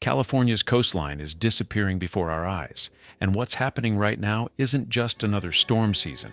California's coastline is disappearing before our eyes, and what's happening right now isn't just another storm season.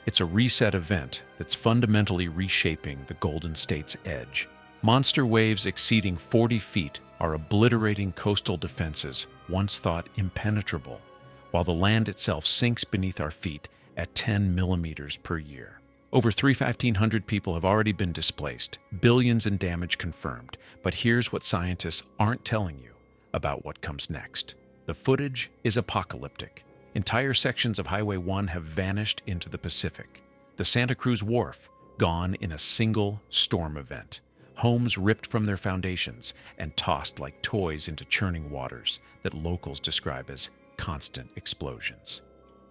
It's a reset event that's fundamentally reshaping the Golden State's edge. Monster waves exceeding 40 feet are obliterating coastal defenses once thought impenetrable, while the land itself sinks beneath our feet at 10 millimeters per year. Over 1,500 people have already been displaced, billions in damage confirmed, but here's what scientists aren't telling you about what comes next. The footage is apocalyptic. Entire sections of Highway 1 have vanished into the Pacific. The Santa Cruz Wharf, gone in a single storm event. Homes ripped from their foundations and tossed like toys into churning waters that locals describe as constant explosions.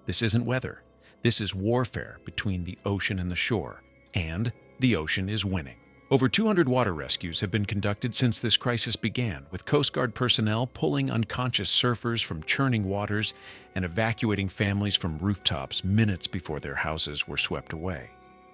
This isn't weather. This is warfare between the ocean and the shore, and the ocean is winning. Over 200 water rescues have been conducted since this crisis began, with Coast Guard personnel pulling unconscious surfers from churning waters and evacuating families from rooftops minutes before their houses were swept away.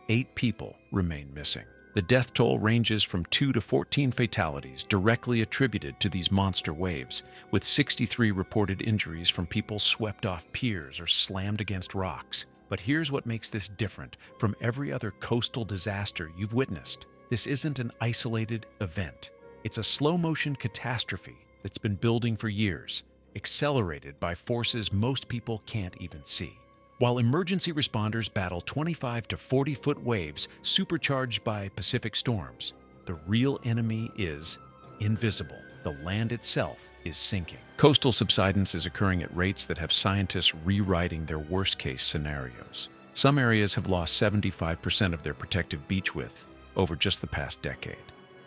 8 people remain missing. The death toll ranges from 2 to 14 fatalities directly attributed to these monster waves, with 63 reported injuries from people swept off piers or slammed against rocks. But here's what makes this different from every other coastal disaster you've witnessed. This isn't an isolated event. It's a slow-motion catastrophe that's been building for years, accelerated by forces most people can't even see. While emergency responders battle 25 to 40-foot waves supercharged by Pacific storms, the real enemy is invisible. The land itself is sinking. Coastal subsidence is occurring at rates that have scientists rewriting their worst-case scenarios. Some areas have lost 75% of their protective beach width over just the past decade.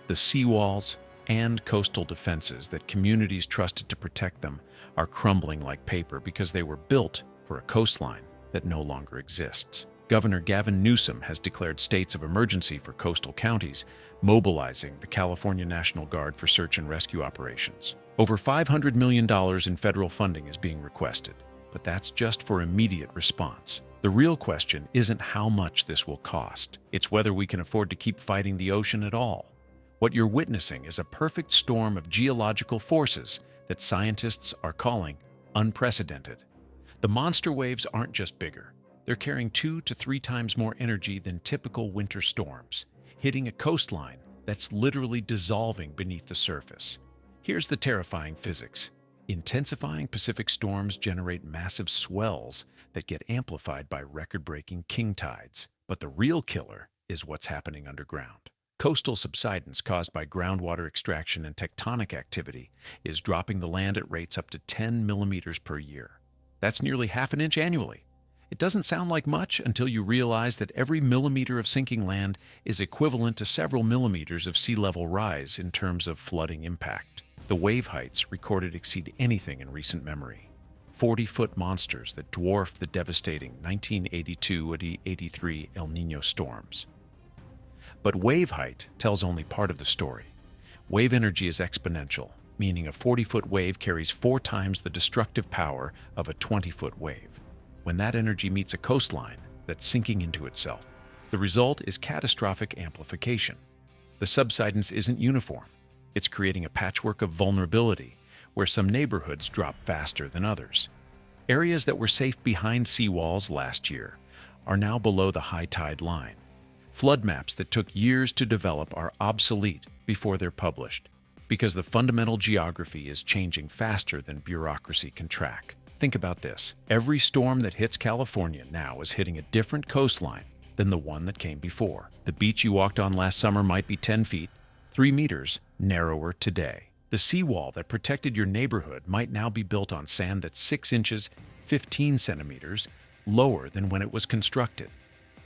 The seawalls and coastal defenses that communities trusted to protect them are crumbling like paper because they were built for a coastline that no longer exists. Governor Gavin Newsom has declared states of emergency for coastal counties, mobilizing the California National Guard for search and rescue operations. Over $500 million in federal funding is being requested, but that's just for immediate response. The real question isn't how much this will cost. It's whether we can afford to keep fighting the ocean at all. What you're witnessing is a perfect storm of geological forces that scientists are calling unprecedented. The monster waves aren't just bigger. They're carrying 2 to 3 times more energy than typical winter storms, hitting a coastline that's literally dissolving beneath the surface. Here's the terrifying physics. Intensifying Pacific storms generate massive swells that get amplified by record-breaking king tides. But the real killer is what's happening underground. Coastal subsidence caused by groundwater extraction and tectonic activity is dropping the land at rates up to 10 millimeters per year. That's nearly half an inch annually. It doesn't sound like much until you realize that every millimeter of sinking land is equivalent to several millimeters of sea level rise in terms of flooding impact. The wave heights recorded exceed anything in recent memory. 40-foot monsters that dwarf the devastating 1982-83 El Niño storms. But wave height tells only part of the story. Wave energy is exponential, meaning a 40-foot wave carries 4 times the destructive power of a 20-foot wave. When that energy meets a coastline that's sinking into itself, the result is catastrophic amplification. The subsidence isn't uniform. It's creating a patchwork of vulnerability where some neighborhoods drop faster than others. Areas that were safe behind seawalls last year are now below the high tide line. Flood maps that took years to develop are obsolete before they're published because the fundamental geography is changing faster than bureaucracy can track. Think about this. Every storm that hits California now is hitting a different coastline than the one that came before. The beach you walked on last summer might be 10 feet, 3 meters narrower today. The seawall that protected your neighborhood might now be built on sand that's 6 inches, 15 centimeters lower than when it was constructed.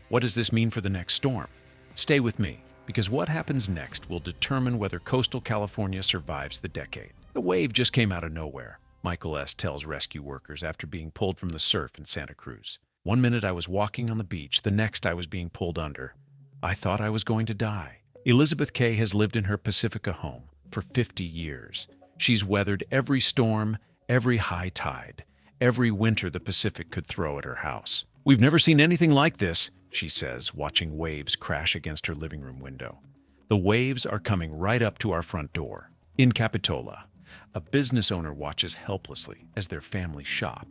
What does this mean for the next storm? Stay with me, because what happens next will determine whether coastal California survives the decade. The wave just came out of nowhere, Michael S. tells rescue workers after being pulled from the surf in Santa Cruz. One minute I was walking on the beach, the next I was being pulled under. I thought I was going to die. Elizabeth Kay has lived in her Pacifica home for 50 years. She's weathered every storm, every high tide, every winter the Pacific could throw at her house. "We've never seen anything like this," she says, watching waves crash against her living room window. The waves are coming right up to our front door. In Capitola, A business owner watches helplessly as their family shop.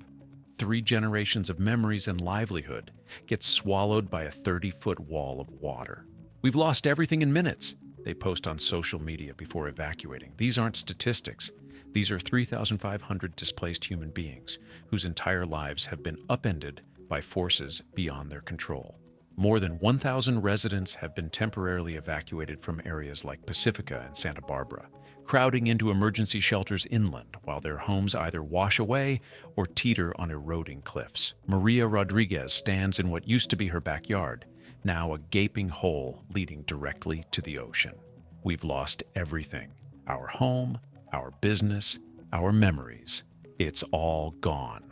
3 generations of memories and livelihood get swallowed by a 30-foot wall of water. We've lost everything in minutes, they post on social media before evacuating. These aren't statistics. These are 3,500 displaced human beings whose entire lives have been upended by forces beyond their control. More than 1,000 residents have been temporarily evacuated from areas like Pacifica and Santa Barbara, crowding into emergency shelters inland while their homes either wash away or teeter on eroding cliffs. Maria Rodriguez stands in what used to be her backyard, now a gaping hole leading directly to the ocean. We've lost everything: our home, our business, our memories. It's all gone.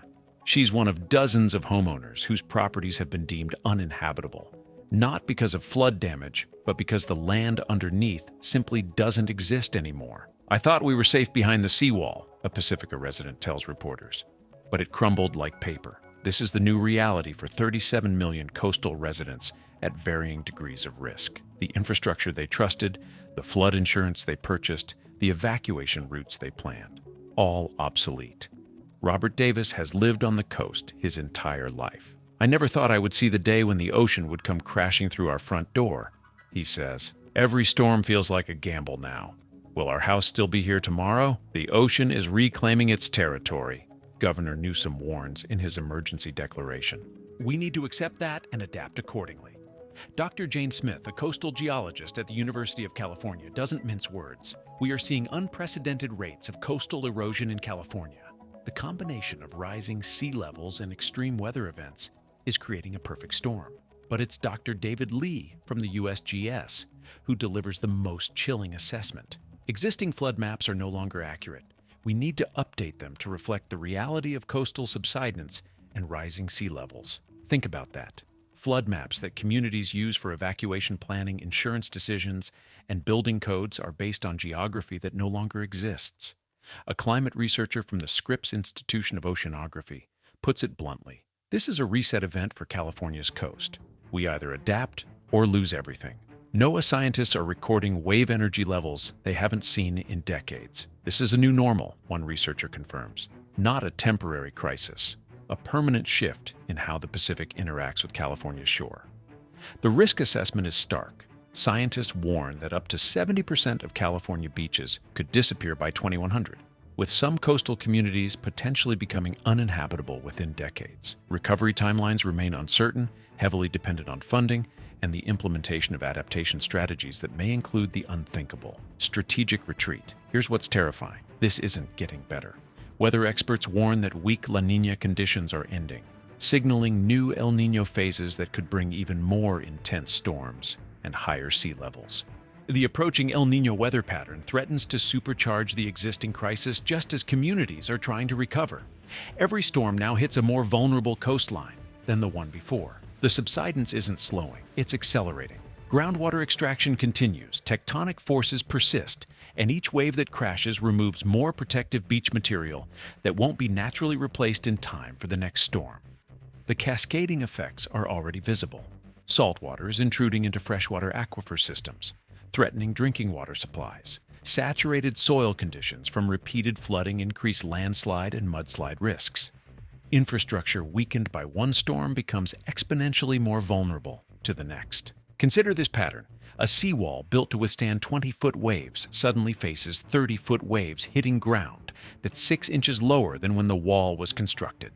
She's one of dozens of homeowners whose properties have been deemed uninhabitable, not because of flood damage, but because the land underneath simply doesn't exist anymore. "I thought we were safe behind the seawall," a Pacifica resident tells reporters, but it crumbled like paper. This is the new reality for 37 million coastal residents at varying degrees of risk. The infrastructure they trusted, the flood insurance they purchased, the evacuation routes they planned, all obsolete. Robert Davis has lived on the coast his entire life. "I never thought I would see the day when the ocean would come crashing through our front door," he says. "Every storm feels like a gamble now. Will our house still be here tomorrow? The ocean is reclaiming its territory," Governor Newsom warns in his emergency declaration. We need to accept that and adapt accordingly. Dr. Jane Smith, a coastal geologist at the University of California, doesn't mince words. We are seeing unprecedented rates of coastal erosion in California. The combination of rising sea levels and extreme weather events is creating a perfect storm. But it's Dr. David Lee from the USGS who delivers the most chilling assessment. Existing flood maps are no longer accurate. We need to update them to reflect the reality of coastal subsidence and rising sea levels. Think about that. Flood maps that communities use for evacuation planning, insurance decisions, and building codes are based on geography that no longer exists. A climate researcher from the Scripps Institution of Oceanography puts it bluntly: this is a reset event for California's coast. We either adapt or lose everything. NOAA scientists are recording wave energy levels they haven't seen in decades. This is a new normal, one researcher confirms, not a temporary crisis, a permanent shift in how the Pacific interacts with California's shore. The risk assessment is stark. Scientists warn that up to 70% of California beaches could disappear by 2100, with some coastal communities potentially becoming uninhabitable within decades. Recovery timelines remain uncertain, heavily dependent on funding, and the implementation of adaptation strategies that may include the unthinkable: strategic retreat. Here's what's terrifying: this isn't getting better. Weather experts warn that weak La Niña conditions are ending, signaling new El Niño phases that could bring even more intense storms and higher sea levels. The approaching El Niño weather pattern threatens to supercharge the existing crisis just as communities are trying to recover. Every storm now hits a more vulnerable coastline than the one before. The subsidence isn't slowing, it's accelerating. Groundwater extraction continues, tectonic forces persist, and each wave that crashes removes more protective beach material that won't be naturally replaced in time for the next storm. The cascading effects are already visible. Saltwater is intruding into freshwater aquifer systems, threatening drinking water supplies. Saturated soil conditions from repeated flooding increase landslide and mudslide risks. Infrastructure weakened by one storm becomes exponentially more vulnerable to the next. Consider this pattern. A seawall built to withstand 20-foot waves suddenly faces 30-foot waves hitting ground that's 6 inches lower than when the wall was constructed.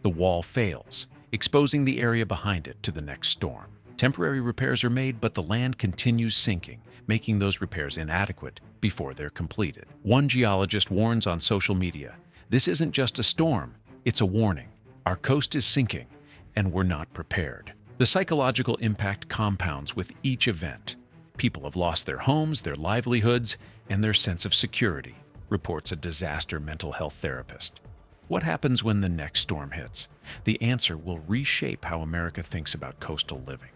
The wall fails, exposing the area behind it to the next storm. Temporary repairs are made, but the land continues sinking, making those repairs inadequate before they're completed. One geologist warns on social media, "This isn't just a storm, it's a warning. Our coast is sinking, and we're not prepared." The psychological impact compounds with each event. People have lost their homes, their livelihoods, and their sense of security, reports a disaster mental health therapist. What happens when the next storm hits? The answer will reshape how America thinks about coastal living.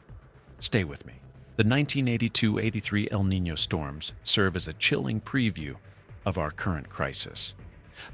Stay with me. The 1982-83 El Niño storms serve as a chilling preview of our current crisis.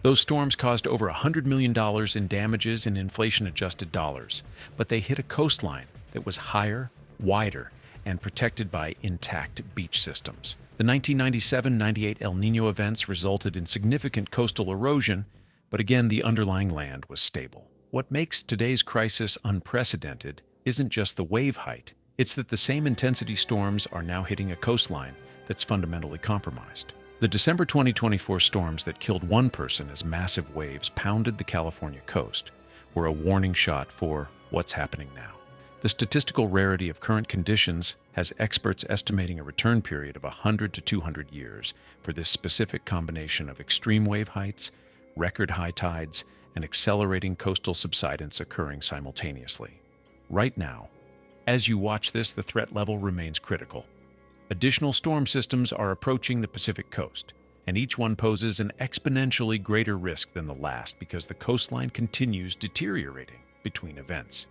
Those storms caused over $100 million in damages in inflation-adjusted dollars, but they hit a coastline that was higher, wider, and protected by intact beach systems. The 1997-98 El Niño events resulted in significant coastal erosion, but again, the underlying land was stable. What makes today's crisis unprecedented isn't just the wave height, it's that the same intensity storms are now hitting a coastline that's fundamentally compromised. The December 2024 storms that killed one person as massive waves pounded the California coast were a warning shot for what's happening now. The statistical rarity of current conditions has experts estimating a return period of 100 to 200 years for this specific combination of extreme wave heights, record high tides, and accelerating coastal subsidence occurring simultaneously. Right now, as you watch this, the threat level remains critical. Additional storm systems are approaching the Pacific coast, and each one poses an exponentially greater risk than the last because the coastline continues deteriorating between events.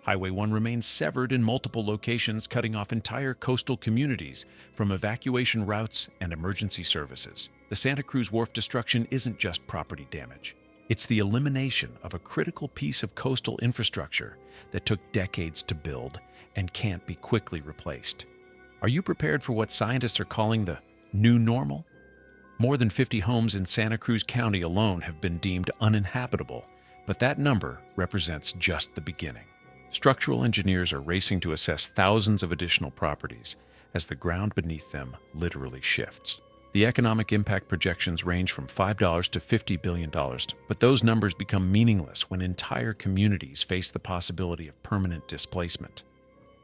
Highway 1 remains severed in multiple locations, cutting off entire coastal communities from evacuation routes and emergency services. The Santa Cruz Wharf destruction isn't just property damage. It's the elimination of a critical piece of coastal infrastructure that took decades to build and can't be quickly replaced. Are you prepared for what scientists are calling the new normal? More than 50 homes in Santa Cruz County alone have been deemed uninhabitable, but that number represents just the beginning. Structural engineers are racing to assess thousands of additional properties as the ground beneath them literally shifts. The economic impact projections range from $5 to $50 billion, but those numbers become meaningless when entire communities face the possibility of permanent displacement.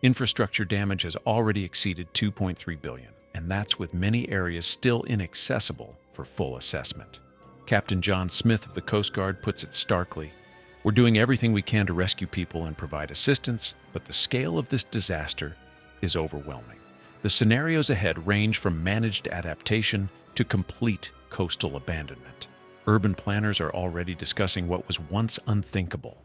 Infrastructure damage has already exceeded $2.3 billion, and that's with many areas still inaccessible for full assessment. Captain John Smith of the Coast Guard puts it starkly: "We're doing everything we can to rescue people and provide assistance, but the scale of this disaster is overwhelming." The scenarios ahead range from managed adaptation to complete coastal abandonment. Urban planners are already discussing what was once unthinkable: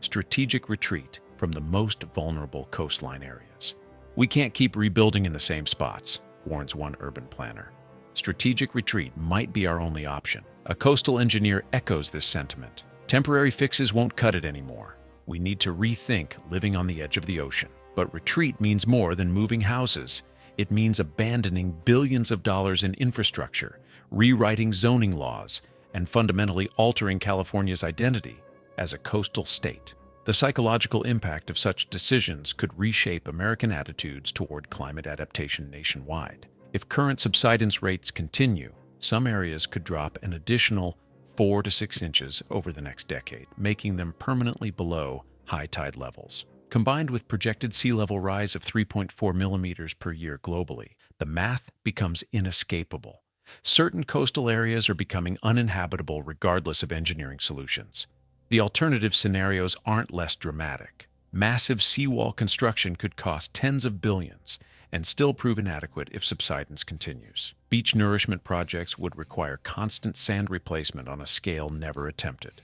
strategic retreat from the most vulnerable coastline areas. "We can't keep rebuilding in the same spots," warns one urban planner. Strategic retreat might be our only option. A coastal engineer echoes this sentiment. "Temporary fixes won't cut it anymore. We need to rethink living on the edge of the ocean." But retreat means more than moving houses. It means abandoning billions of dollars in infrastructure, rewriting zoning laws, and fundamentally altering California's identity as a coastal state. The psychological impact of such decisions could reshape American attitudes toward climate adaptation nationwide. If current subsidence rates continue, some areas could drop an additional 4 to 6 inches over the next decade, making them permanently below high tide levels. Combined with projected sea level rise of 3.4 millimeters per year globally, the math becomes inescapable. Certain coastal areas are becoming uninhabitable regardless of engineering solutions. The alternative scenarios aren't less dramatic. Massive seawall construction could cost tens of billions and still prove inadequate if subsidence continues. Beach nourishment projects would require constant sand replacement on a scale never attempted.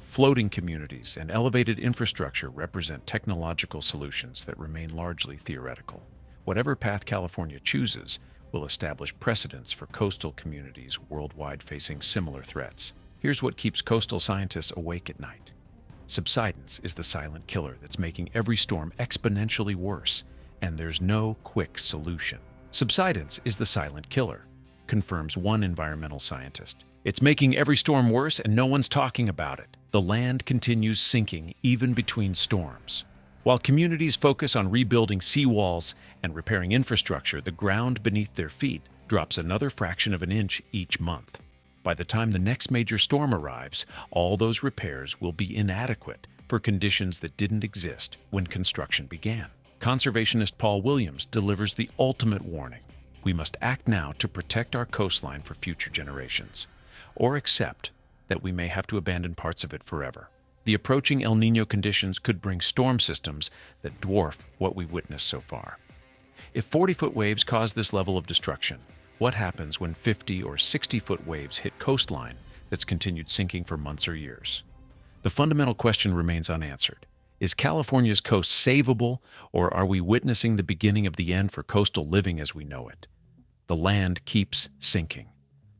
Floating communities and elevated infrastructure represent technological solutions that remain largely theoretical. Whatever path California chooses will establish precedents for coastal communities worldwide facing similar threats. Here's what keeps coastal scientists awake at night. Subsidence is the silent killer that's making every storm exponentially worse, and there's no quick solution. Subsidence is the silent killer, confirms one environmental scientist. It's making every storm worse and no one's talking about it. The land continues sinking even between storms. While communities focus on rebuilding seawalls and repairing infrastructure, the ground beneath their feet drops another fraction of an inch each month. By the time the next major storm arrives, all those repairs will be inadequate for conditions that didn't exist when construction began. Conservationist Paul Williams delivers the ultimate warning. We must act now to protect our coastline for future generations, or accept that we may have to abandon parts of it forever. The approaching El Niño conditions could bring storm systems that dwarf what we witnessed so far. If 40-foot waves cause this level of destruction, what happens when 50 or 60-foot waves hit coastline that's continued sinking for months or years? The fundamental question remains unanswered. Is California's coast savable, or are we witnessing the beginning of the end for coastal living as we know it? The land keeps sinking.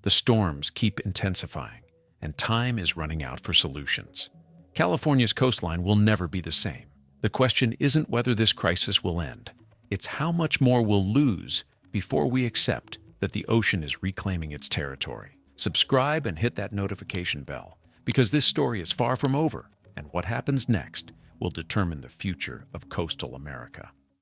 The storms keep intensifying, and time is running out for solutions. California's coastline will never be the same. The question isn't whether this crisis will end. It's how much more we'll lose before we accept that the ocean is reclaiming its territory. Subscribe and hit that notification bell, because this story is far from over, and what happens next will determine the future of coastal America.